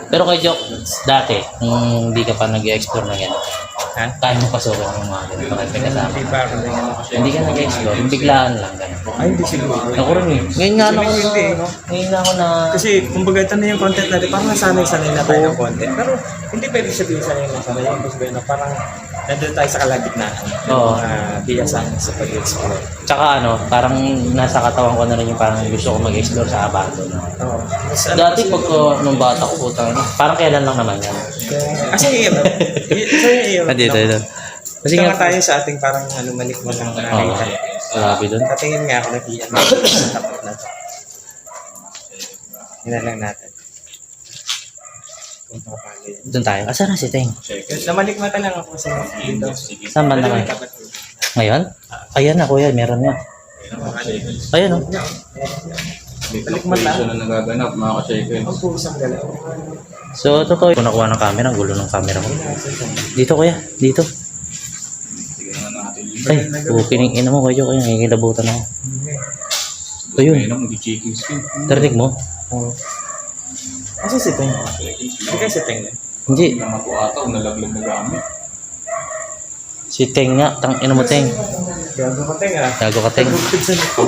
Pero kay Jok, dati, nung hindi ka pa nag-explore na gano'n, Ha? kaya mo pasukin yung mga gano'n, bakit may kasama? Hindi pa ako ganyan. Hindi ka nag-explore, biglaan lang gano'n. Ay, hindi siguro. Ako rin eh. Ngayon nga ako na, Hindi, no? ngayon nga ako na, Kasi kumbaga ito na yung content natin, parang nasanay-sanay na tayo ng content. Pero hindi pwede sabihin sanay na sanay yung gusto na parang nandun tayo sa kalagitnaan. Oo. Biyasan sa pag-explore. tsaka ano, parang nasa katawan ko na rin yung parang gusto ko mag-explore sa abandon. Oo. Mas Dati pag nung bata ko, putang, parang kailan lang naman yan. Kasi yun, Dito. Kasi Ito nga, nga tayo sa ating parang malik mo lang nakita. grabe dun. Katingin nga ako nag-iyan sa tapat na ito. Yan lang natin. Kung papali. Doon tayo. Asa na si Teng? Namalikmata lang ako sa dito. Saan banda kayo? Ngayon? Ayan na kuya, meron na. Ayan o. Malikmata. na nagaganap, mga ka-shaken. Ang pusang galaw. So, totoo. Kung nakuha ng camera, ang gulo ng camera ko. Dito kuya, dito. Tignan na natin yun. Ay, kining ina mo kuya, kaya nakikilabutan ako. Ayun. Ayun ang mag-chicken skin. Tarinig mo? Oo. Asa si Teng? Hindi kayo si Teng. Hindi. Hindi naman po ata, nalaglag na gamit. Si Teng nga, tang ina mo Teng. Gago ka Teng ah. Gago ka Teng.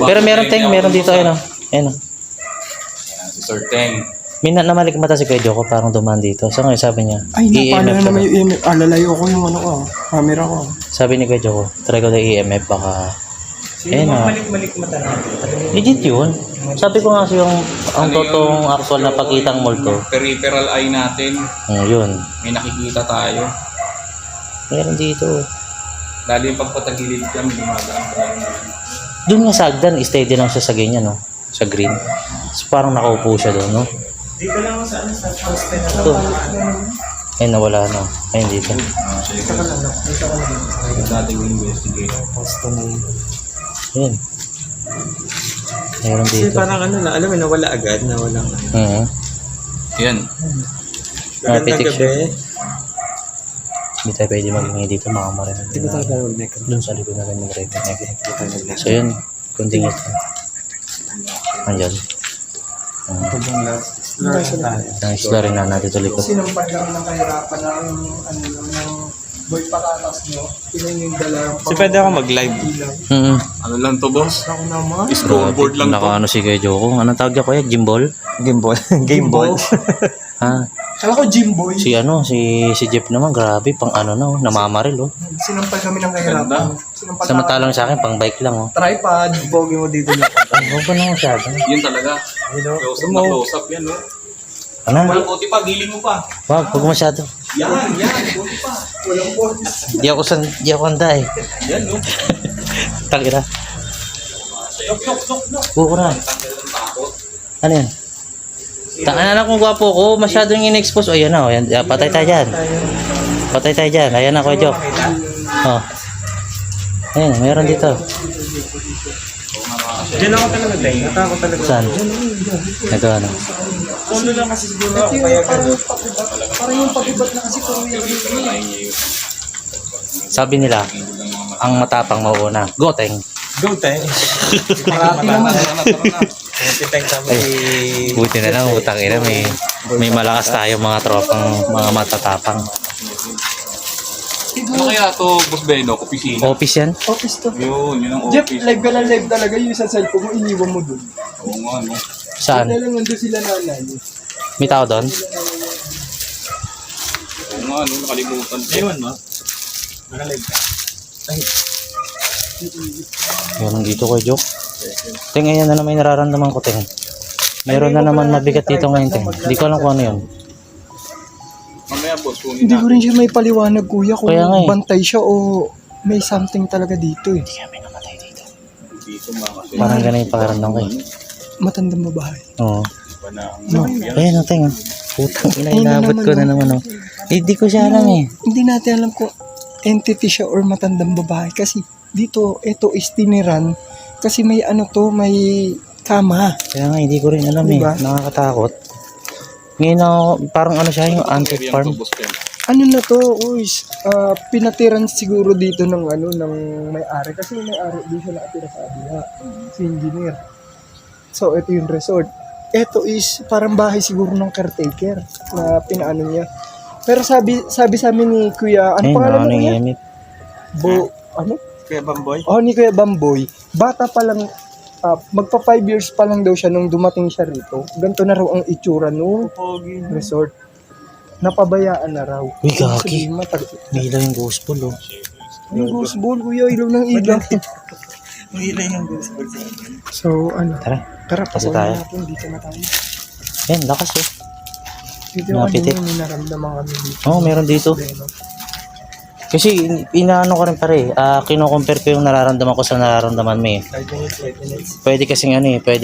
Pero meron Teng, meron dito, ayun o. Ayun o. Ayan, si Sir Teng. May namalikmata si Kuya Joko, parang dumaan dito. So ngayon sabi niya, Ay, napala EMF na ka naman daw. yung EMF. Lalayo ko yung ano ko, camera ko. Sabi ni Kuya Joko, try ko na EMF, baka... Sino Ayun mga ah. malik-malikmata natin? Legit yun. Sabi ko nga siya yung ang totoong actual na pakitang multo. Peripheral eye natin, Yun. may nakikita tayo. Meron dito. Lalo yung pagpatagilid ka, may dumadaan tayo. Doon nga sa Agdan, steady lang siya sa ganyan, no? Sa green. So, parang nakaupo siya doon, no? Dito lang ako sa ano, sa poste na Ito. Ay, nawala na. Ayun dito. Mga Dito ka lang, dito ka lang. Yung dating investigate. Poste na yun. Ayun. Meron Kasi dito. parang ano na, alam mo, nawala agad, nawala. Yan. Magandang pitik siya. gabi. Hindi tayo pwede maghingi dito, makamara na. Di ba tayo tayo mag-make up? Doon sa likod na rin mag-reconnect. So, yun. Kunting ito. Andyan. Ang rin na natin ito likod. Sinampal lang ng kahirapan ng ano lang ng boy pakatas nyo. Pinan yung dala. Kasi pwede ako mag-live. Ano lang to, boss? Ako naman. Scoreboard lang to. Naka ano si Kuya Joko. Anong tawag niya kuya? Gimbal? Gimbal. Gimbal. Ha? Kala ko gym boy. Si Jeff naman, grabe, pang ano na, namamaril, oh. Sinampal kami ng kahirapan. Sinampal Samantalang sa akin, pang bike lang, oh. tripod. Pogi mo dito na. Huwag ko na masyado. Yun talaga. You know? Close up na close up yan, no? Ano? Walang puti pa, giling mo pa. Huwag masyado. Yan, puti pa. Walang boys. Di ako handa, eh. Yan, no? Talira. Buko na. Ano yan? Tangan na kung gwapo ko, masyadong in-expose. O, yan na, oh. Yan. Patay tayo dyan. Patay tayo dyan. Ayan na, Kuya Jok. Oh. Ayan, meron dito. Diyan ako talaga, Teng. Natakot talaga. Saan? Ito, ano? Solo lang kasi siguro ako kaya gano'n. Parang yung pag-ibat na kasi kuya. Sabi nila, ang matapang mauuna. Go, Teng. Go, Teng. Marami naman. Si Teng sa may... Buti na lang, utang ina, may malakas tayo mga tropang, mga matatapang. Ano kaya to, Boss Beno? Opisina? Office yan? Office to. Yun ang Jeff, office. live ka lang live talaga. Yung sa cellphone mo, iniwan mo dun. Oo nga, no? Saan? Kaya lang nandun sila nanay. May tao doon? Oo nga, no? Nakalimutan ko. Ewan mo. Naka-live ka. Meron dito Kuya Jok. Teng, ayan na naman yung nararamdaman ko, Teng. Meron na naman mabigat dito ngayon, Teng. Hindi ko alam kung ano yun. Mamaya, boss, kunin Hindi ko natin. rin siya may paliwanag kuya kung Kaya nga eh. bantay siya o may something talaga dito eh. Hindi kami namatay dito. Dito mga kasi. Parang ganun yung pakiramdam ko eh. Matandang babae. Oo. Iba na ang... No. Ayan o, Teng. Putang ina, Ayun na inabot naman, ko na no? naman, oh. Hindi ko siya alam eh. Hindi natin alam kung entity siya or matandang babae kasi dito, ito is tiniran kasi may ano to, may kama. Kaya nga, hindi ko rin alam Diba? eh. Nakakatakot. Ngayon ako, parang ano siya, yung antique Area farm. to, Boss Beno. Ano na to, uys, pinatiran siguro dito ng ano, ng may-ari kasi yung may-ari di siya nakatira sa abila, si engineer. So, ito yung resort. Ito is parang bahay siguro ng caretaker. na pinaano niya. Pero sabi sa amin ni Kuya, ano Ayun, pangalan mo ano yung niya? EMF? Ano? Kuya Bamboy? Oh, ni Kuya Bamboy. Bata pa lang, magpa 5 years pa lang daw siya nung dumating siya rito. Ganito na raw ang itsura nung resort. Napabayaan na raw. Uy, gagi. Sabihin mo, May ilaw yung ghost ball, oh. yung ghost ball, kuya, ilaw ng ilaw. Hindi lang yung gusto ko sa akin. So, ano? Tara, Pasok tayo. natin. Dito na tayo. Yan, lakas, oh. Dito Napitik. kanina may naramdaman kami dito. Oo, meron dito. Kasi, inaano ko rin pare, kino-compare ko yung nararamdaman ko sa nararamdaman mo eh. 5 minutes, 5 minutes. Pwede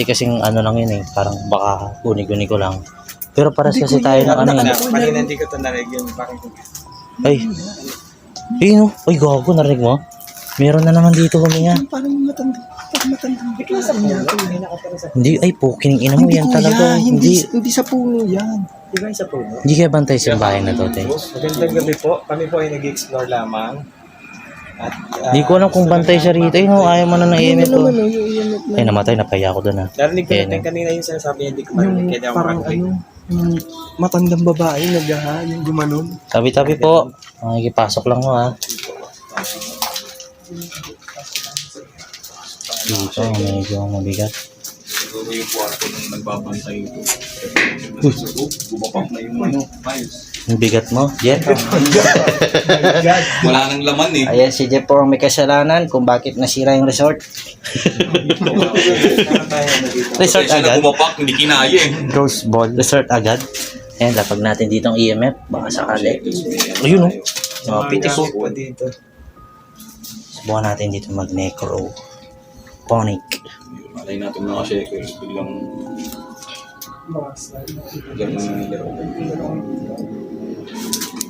kasing ano lang yun eh, parang baka guni-guni ko lang. Pero paras Hindi, kasi kuya, tayo ng ano eh. Kanina hindi ko ito narinig yung parang Ay, ayun oh, ay gago, narinig mo? Meron na naman dito huminga. Parang matanda. Parang matandang bigla sa puno. Hindi, ay po, kining ina mo Hindi yan kuya, talaga. hindi sa puno yan. Di ba sa puno? Hindi kaya bantay sa bahay na to, te. Magandang gabi po. Kami po ay nag-explore lamang. At, Hindi ko alam kung bantay siya rito. Ay no, ayaw mo na ng Ayun EMF na ko. naman, yung iyanap na. Ay, namatay, napaya ko doon ah. narinig ko Ayan, natin kanina yung sinasabi niya, hindi ko Yung marinig. Kaya di ako parang marinig. yung matandang babae naghaha, yung gumanon. Tabi-tabi po. Makikipasok lang mo ha. Dito, medyo mabigat. Siguro yung kwarto nung nagbabantay ito. Bumapak na yung files. Yung bigat mo, Jeff. Wala nang laman eh. Ayan, si Jeff po ang may kasalanan kung bakit nasira yung resort. Resort Siya na agad. bumapak, hindi kinaya eh. Ghost ball. Resort agad. Ayan, lapag natin dito ang EMF. Baka sakali. Ayun o. Pitik ko. po dito. Subukan natin dito mag-necro. Ponic. Malay natin mga shakers, biglang nilaro.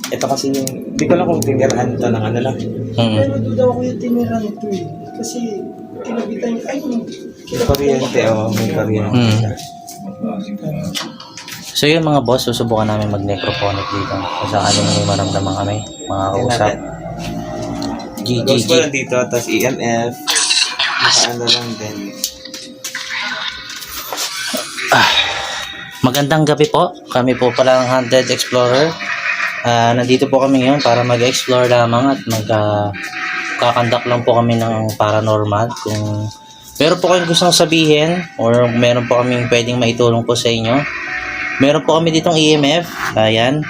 Ito kasi yung, hindi ko lang kung tinirahan ito ng ano lang. Pero doon daw ako yung tinira nito eh. Kasi kinabitan yung, ay, May kuryente, may kuryente. So yun mga boss, susubukan namin mag-necroponic dito. Kung saan may maramdaman kami. Mga kausap. Ghost ball GGG. dito, tapos EMF. Nakaano lang din. Magandang gabi po. Kami po pala ang Haunted Explorer. Nandito po kami ngayon para mag-explore lamang at kakandak lang po kami ng paranormal. Kung meron po kayong gustong sabihin or meron po kaming pwedeng maitulong po sa inyo, meron po kami ditong EMF. Ayan.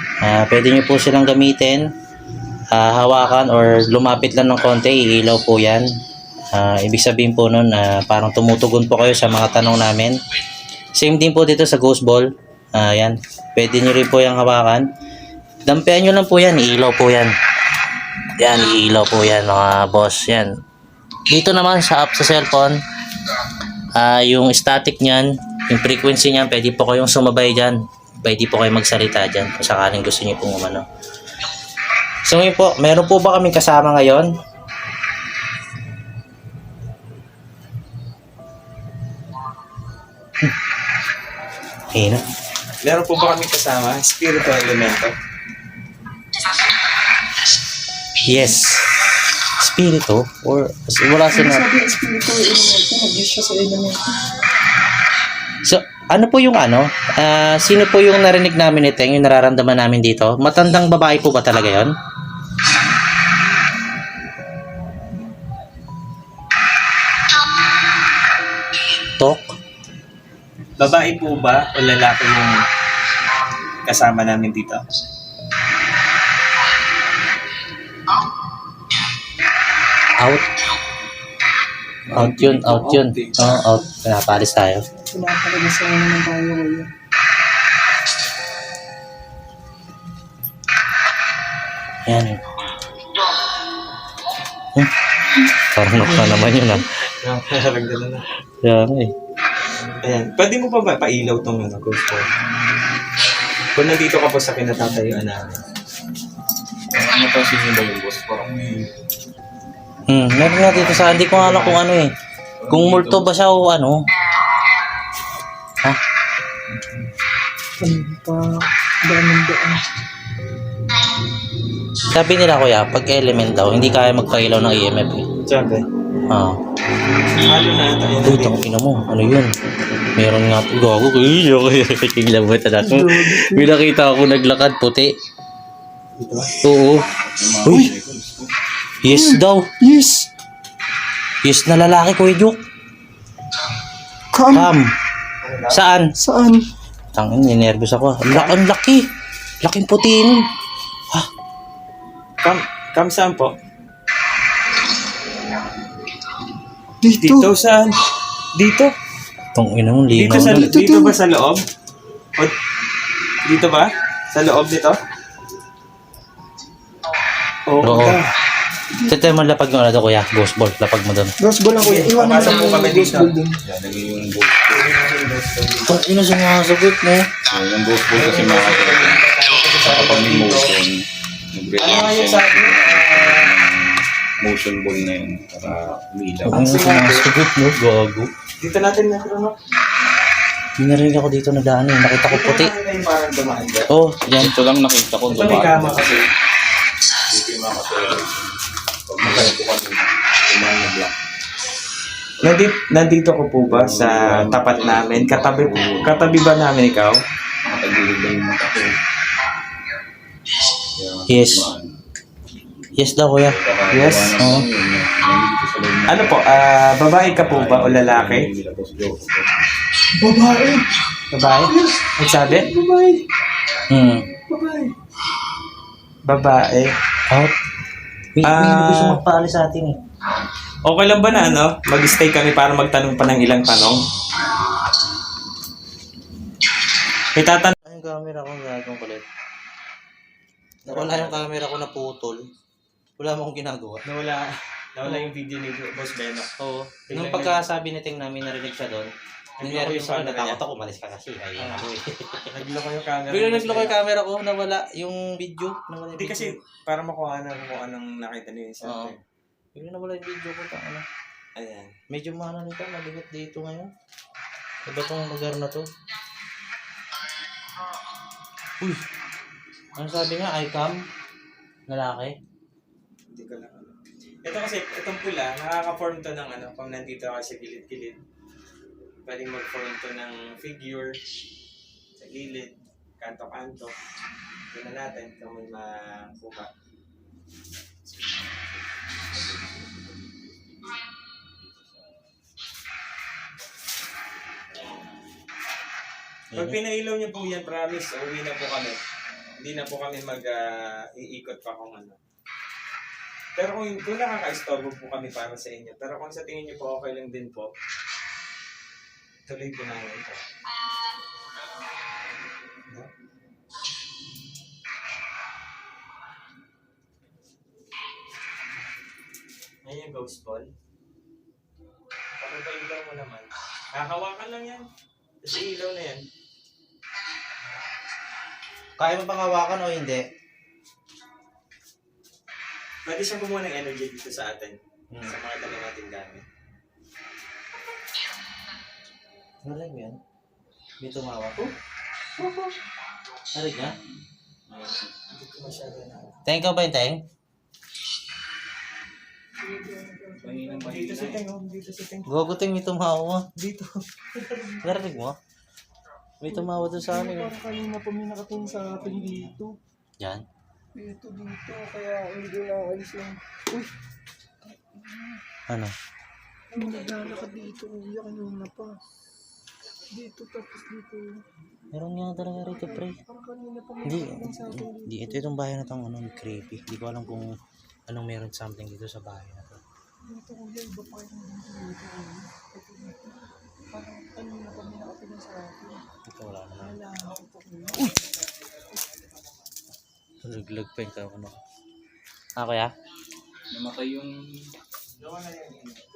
Pwede nyo po silang gamitin. Hawakan or lumapit lang ng konti. Iilaw po yan. Ibig sabihin po nun, parang tumutugon po kayo sa mga tanong namin. Same din po dito sa ghost ball. Ayan. Pwede nyo rin po yung hawakan. Dampian nyo lang po yan. Iilaw po yan. Yan, iilaw po yan mga boss. Yan. Dito naman sa app sa cellphone, yung static niyan, yung frequency niyan, pwede po kayong sumabay dyan. Pwede po kayong magsalita dyan kung sakaling gusto nyo pong umano. So ngayon po, meron po ba kaming kasama ngayon? Hina. Meron po ba kami kasama? Spiritual elemento? Yes. Spirito or wala sila. sabi yung spiritual elemento, mag-use siya sa elemento. So, ano po yung ano? Sino po yung narinig namin ito, yung nararamdaman namin dito? Matandang babae po ba talaga yon? Talk? Babae po ba o lalaki yung kasama namin dito? Out? Out yun, out yun. Oo, out. Pinapalis tayo. Pinapalaga sa naman tayo kuya. Yan. Parang na naman yun ah. Nakakagdala na. Yan eh. Ayan. Pwede mo pa ba pailaw tong ghost ball? Kung nandito ka po sa kinatatayuan namin. Ano pa siya ba yung boss? Parang may... Meron nga dito sa, hindi ko nga alam kung ano eh. Kung multo ba siya o ano. Ha? Ano pa, daan. Sabi nila kuya, pag element daw, hindi kaya magpailaw ng EMF eh. Sabi. Oo. Halo na ata yun. Uy, tangina mo. Ano yun? Meron nga po. Gago. Uy, okay. Tingnan mo ito na. May nakita ako naglakad puti. Oo. Uy. Yes daw. Yes! Yes na lalaki, Kuya Juk. Come! Saan? Saan? Tangin, ninervous ako. Ang laki. Laking puti nun. Kam saan po? Dito. Dito saan? Dito? Tangina mo, Dito linaw sa na. dito ba sa loob? O, dito ba? Sa loob nito? Oo. Oo. Tete mo lapag mo na ito, Kuya. Ghost ball. Lapag mo doon. Ghost ball lang kuya. Iwanan mo Papasok lang po yung kami ghost dito. ball dun. Lalagay yung boat. Tangina sumasagot mo. Yung boat po kasi makakita. Kapag may motion, Ano nga yung sabi? motion ball na yun para umilaw. Tangina sumasagot mo. Gago. Dito natin na no? May narinig ako dito na daan. Nakita ko puti. Ito yung parang dumaan dyan. Oh, yan. Ito lang nakita ko. Ito may kama kasi. Dito yung mga kasalanan. Pag magkaya po kami, kumain na black. Nandito ko po ba sa tapat namin? Katabi ba namin ikaw? Nakatagilid lang yung mata ko. Yes. Yes daw, Kuya. Yes? Oo. Ano po, babae ka po ba o lalaki? Babae! Babae? Nagsabi? Babae! Hmm. Babae. Out. May Ah. gusto magpaalis sa atin eh. Okay lang ba na mag-stay kami para magtanong pa ng ilang tanong? May tatanong. Ay, yung camera ko gagawin kulit. Wala yung camera ko naputol. Wala mo akong ginagawa. Nawala yung video ni Boss Beno. Oo. Biglang Nung pagkasabi ni Ting namin narinig siya doon, Nagloko nangyari yung sa akin, camera natakot ako, umalis ka kasi. Ay, ako eh. Nagloko yung camera. Biglang nagloko yung camera ko, nawala yung video. Nawala yung Hindi video. kasi para makuha na kung anong nakita niyo yung Oo. center. Biglang nawala yung video ko. Ano. Ayan. Medyo maano nito, mabigat dito ngayon. Iba tong lugar na to. Uy! Ano sabi nga, ICAM? Lalaki? Hindi ko lang alam. Ito kasi, itong pula, nakaka-form to ng kung nandito ka sa gilid-gilid. Pwedeng mag-form to ng figure sa gilid, kanto-kanto. Tignan natin kung may makuha. Pag pinailaw niyo po yan, promise, uwi na po kami. Hindi na po kami iikot pa kung ano. Pero kung nakaka-istorbo po kami para sa inyo, pero kung sa tingin niyo po okay lang din po, tuloy po namin ito. No? Ayan yung ghost ball. Pakipailaw mo naman. Hahawakan lang yan. Kasi ilaw na yan. Kaya mo bang hawakan o hindi? Pwede siyang kumuha ng energy dito sa atin. Hmm. Sa mga dala natin gamit. Nalag mo yan? May tumawak ko? Narig nga? Hindi ko masyado na. Teng ka ba yung Teng? Dito si Teng, oh. Dito si Teng. Gogo Teng, may tumawa. Dito. Narinig mo? May tumawa doon sa amin. Parang kanina pa may nakatingin sa atin dito. Yan. Dito, kaya hindi na alis yung... Uy! Ano? May naglalakad dito, kuya, kanina pa. Dito, tapos dito. Meron nga talaga rito, pre. Parang kanina pa may Hindi, nakatingin sa atin dito. hindi. Ito bahay na itong creepy. Hindi ko alam kung anong meron something dito sa bahay na to. Dito, kuya, iba pa yung dito, kuya. Ito dito. Parang kanina pa may nakatingin sa atin. Ito wala naman. Wala ako po, kuya. Laglag pa yung ano. Kuya? Namatay yung... Gawa na yan.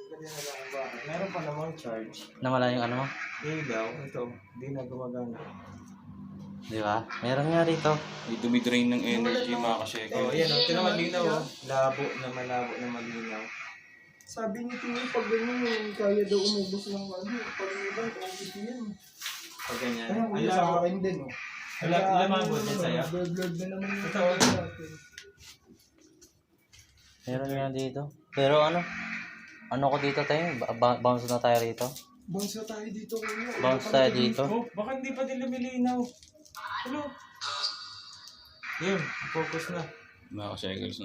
Pwede na lang ang bahay. Meron pa namang charge. Nawala yung ano mo? Ilaw. Ito. Hindi na gumagana. Di ba? Meron nga rito. May dumidrain ng energy mga kaseko. Oh, yan. Oh. Tinaman linaw. Oh. Labo na malabo na maglinaw. Sabi ni Tino, pag ganyan, kaya daw umubos ng ano. Pag iba, ubos yan. Pag ganyan. Ayun, Ang kuya, sa labo. akin din, oh. Ilang ba dyan sa'yo? Blurred na naman yung Ito. tawag natin. Meron nga dito. Pero ano? Ano ko dito tayo? Bounce na tayo rito? Bounce na tayo dito. Kuya. Bounce tayo dito. Oh, baka hindi pa din lumilinaw. Hello? Yun, focus na. Mga ka-cycles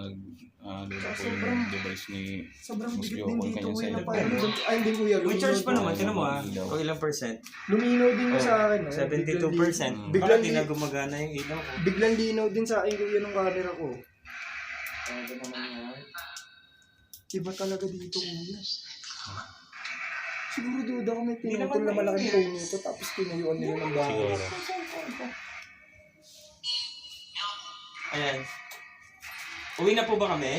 lula po yung device ni Sobrang Mas dikit Yoko, din dito kanyang kuya na cellphone. parang ay hindi kuya. May charge pa naman, Luminaw tinan mo ah. Ilaw. O ilang percent? Luminaw din yung sa akin. 72%. Baka Biglang di na gumagana yung ilaw ko. Biglang linaw din sa akin kuya ng camera ko. Ano naman yan? Iba talaga dito kuya. Siguro duda ko may Hindi pinutol na naman malaking phone nito tapos tinayuan nila ng bahay. Siguro. Ayan. Uwi na po ba kami?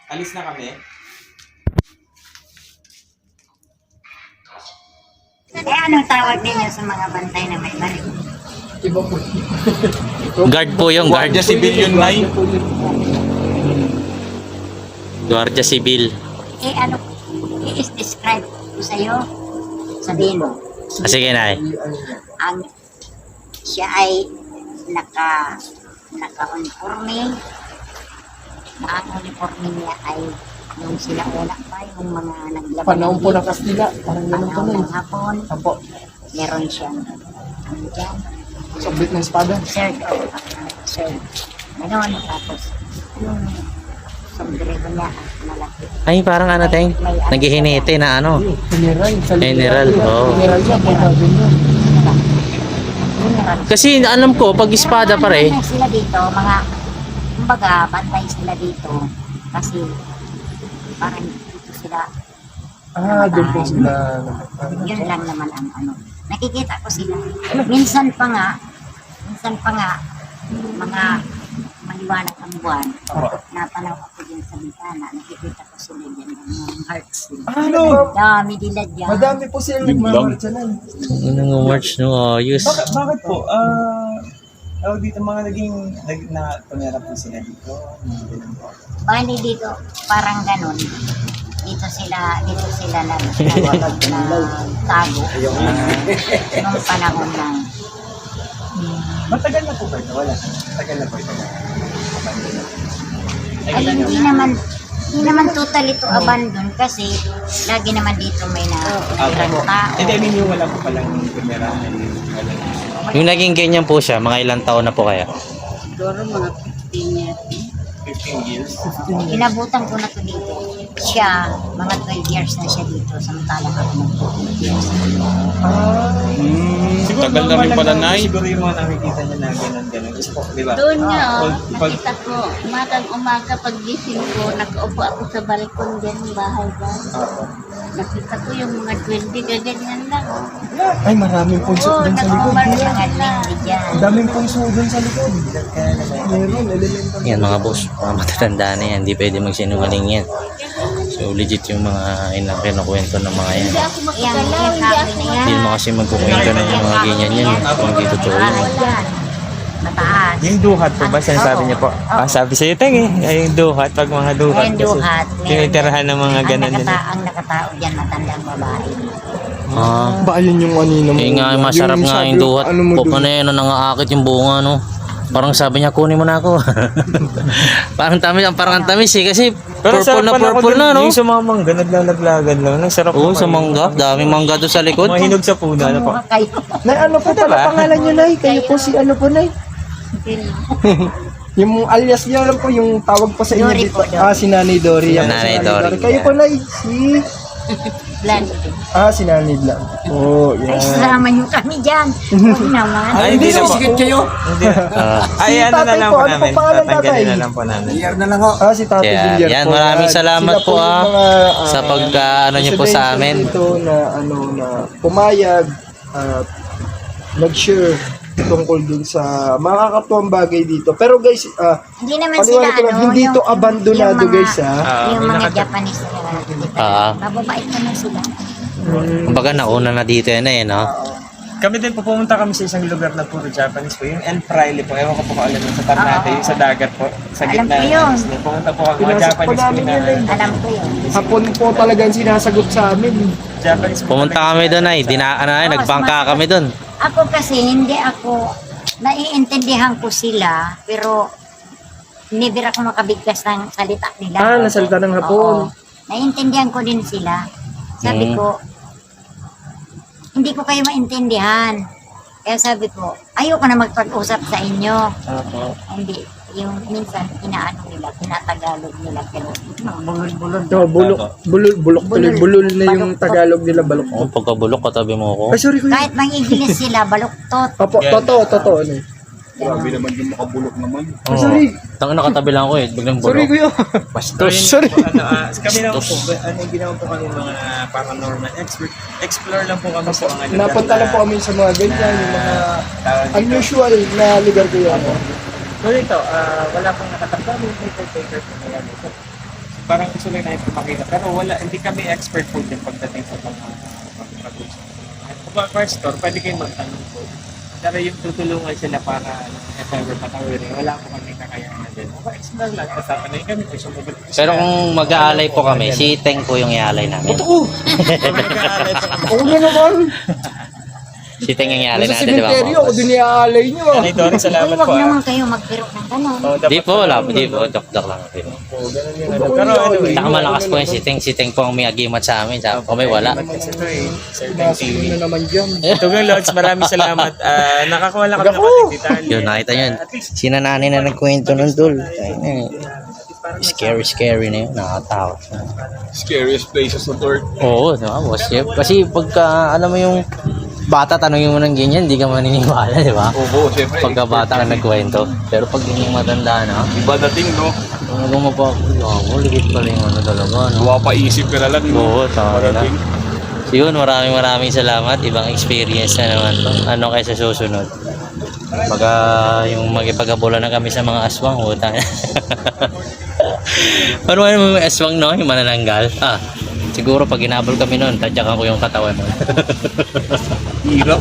Alis na kami? Eh, anong tawag ninyo sa mga bantay na may baril? Iba po. Guard po yung guard. Guardia Civil yun, Nay. Guardia Civil. Eh, ano, i-describe ko sa'yo. Sabihin mo, Ah, sige, Nay. ang siya ay naka-uniforme. Na ang uniforme niya ay yung sila una pa, yung mga naglaban. Panahon po ng Kastila. Parang ganun pa Panahon na ng hapon, Apo. meron siyang, ano dyan, Sabit ng espada. shirt o shirt. Ganon, tapos yung sombrero niya, malaki. Ay, parang ano tayo? Naghihinete na ano. General. General, oo. General siya. Pagkabin yun. General. Kasi alam ko, pag espada pare, Ano sila dito, mga, kumbaga, bantay sila dito. Kasi, parang dito sila, Doon po sila. yun lang naman ang ano. Nakikita ko sila. Minsan pa nga, mga maliwanag ang buwan. Napanaw ako din sa bintana. Nakikita ko sila dyan, mga hearts. Ano? Dami dilad yan. Madami po silang nagmamarchanan. nung March no ayos. Bakit po? Dito mga tumira po sila dito. Bali dito, parang ganun. Dito sila na tago. Nung panahon ng Matagal na po ba ito? Wala. Matagal na po ito. ay hindi naman totally to abandon kasi lagi naman dito may natirang tao. Hindi, I mean yung wala po palang tumira. Yung naging ganyan po siya, mga ilang taon na po kaya? Siguro mga 15 years. 15 years. Inabutan ko na to dito. Siya, mga 12 years na siya dito. Samantalang ako mag-12 years. Tagal na rin pala, Nay. Siguro yung mga nakikita niya na ganun. Kasi po, di ba? Doon nga, Pag- nakita ko, umaga pag gising ko, nakaupo ako sa balkon dyan, bahay dyan. Nakita ko yung mga 20, ganyan lang. Ay, maraming punso Oo, dun sa likod. Mga nag-uumar mga lindi dyan. Ang daming punso dun sa likod. Meron, elemental. Yan mga boss, mga matatanda na yan, hindi pwede magsinungaling yan. So legit yung mga inang kinukwento ng mga yan. Hindi ako Yan, makagalaw, yan, hindi sabi ako niya. Hindi naman kasi magkukwento ng mga ganyan yan, kung hindi totoo yan. Bahay dyan. Mataas. Yung duhat po ba? Sinasabi niya po. Oo. Sabi sa'yo, Teng eh. Ay, yung duhat. Pag mga duhat. Yung duhat. Kasi tinitirahan ng mga ganun din. Ang nakatao dyan, matandang babae. Ah, Ba, ayun yung anino mo. eh nga, masarap nga sabi yung duhat. ano mo Po dun. pa na yan, nangaakit yung bunga, no? Parang sabi niya, kunin mo na ako. parang ang tamis eh, kasi purple na, no? Yung sa mga mangga, naglalaglagan lang. Ang sarap Oo, sa mangga. Daming mangga doon sa likod. Mahinog sa puno. Ano po? Mga kayo. Nay, ano po pala pangalan niyo, Nay? Kayo po si ano po, Nay? Yung alias niya lang po, yung tawag po sa inyo Dory dito. po, Dory. Si Nanay Dory. Yan, Nanay si Dory, Kayo yan. po, Nay? Si Nanay Blanc. Oh, Ay, yan. sama nyo kami dyan. Huwag naman. Ay, hindi na po. kayo. Hindi na. Ah, Ay, Si ano na tatay lang po, po ano namin. po pangalan, Tatanggalin tatay? na lang po namin. na lang ako. Si Tati Kaya, Villar yan, po. maraming salamat Sila po, yung mga, sa pagka-ano niyo po sa amin. Ito na, na pumayag at nag-share tungkol dun sa makakatuwang bagay dito. Pero guys, Hindi naman sila, paliwanag ko lang, hindi to abandonado yung mga- guys, ha? Yung may mga nakata- Japanese na Ah. mababait naman sila. Kumbaga nauna na dito yan eh, no? Kami din po, pumunta kami sa isang lugar na puro Japanese po. Yung El Fraile po. Ewan ko po kung alam mo sa Ternate. Yung sa dagat po. Sa Alam gitna. ko yun. Pumunta po kami. Mga Pinasok po Japanese po namin na. yun eh. Alam ko yun. Hapon po talagang sinasagot sa amin. Japanese po. Pumunta kami doon ay, nagbangka kami doon. Ako kasi, hindi ako, naiintindihan ko sila, pero never ako makabigkas ng salita nila. Nasalita ng hapon. Oo. naiintindihan ko din sila. Sabi ko, hindi ko kayo maintindihan. Kaya sabi ko, ayoko na magpag-usap sa inyo. Hindi, yung minsan, inaano nila, tinatagalog nila, pero bulol-bulol. No, bulol na yung Tagalog nila, balok. Oh, pagkabulok, katabi mo ako. Ay, sorry kuya. Kahit mang-English sila, baluktot. Opo, totoo. Ano? Grabe naman yung makabulok naman. Oh, sorry. Tangin nakatabi lang ako eh. Biglang bulok. Sorry kuya. Bastos. Sorry. Kami naman po, ginawa po kami mga paranormal expert. Explore lang po kami sa mga lugar Napunta lang po kami sa mga ganyan, yung mga unusual na lugar kuya. So dito, wala pong nakatakda, may taker po na yan. So, parang gusto lang natin makita. Pero wala, hindi kami expert po din pagdating sa mga pag-usap. Kung pastor, pwede kayong magtanong po. Pero yung tutulungan sila para if ever patawirin, wala po kami kakayanan din. Explore lang, kasapan na yun kami. Pero kung mag-aalay po kami, si Teng po yung iaalay namin. Oo. Oo na naman. Si Teng yung iaalay Nasa natin, di ba? cemetery ako, din iaalay nyo. Ganito rin, salamat Ay, po. wag naman kayo magbiro ng gano'n. Di po, wala po. Di po, dok lang. Pero anyway, Saka malakas po yung si Teng. Si Teng po ang may agimat sa amin. Sa kami wala. kasi ito eh, certain Nasa TV. na naman dyan. Tugong Lods, maraming salamat. Nakakuha lang kami ng mga detalye. Yun, nakita yun. Sinanani na nagkwento nun, Dol. Scary na yun. Nakatawa. Scariest places on earth. Oo, diba, boss Jeff? Kasi pagka, alam mo yung bata, tanongin mo ng ganyan, hindi ka maniniwala, di ba? Oo, siyempre. Pagka bata ka nagkwento. Pero pag yung matanda na, Iba dating, no? talagang mapapagawa, ligit pala yung ano talaga, no? Gawa pa isip ka na lang, no? Oo, tama na. Dating. So yun, maraming salamat. Ibang experience na naman to. Ano kayo sa susunod? Baka yung magipagabulan na kami sa mga aswang, utang. Ano mo yung aswang, no? Yung manananggal. Siguro pag inabol kami noon, tadyakan ko yung katawan mo. Hirap.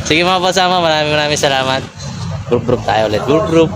Sige mga pasama, maraming salamat. Group tayo ulit. Group.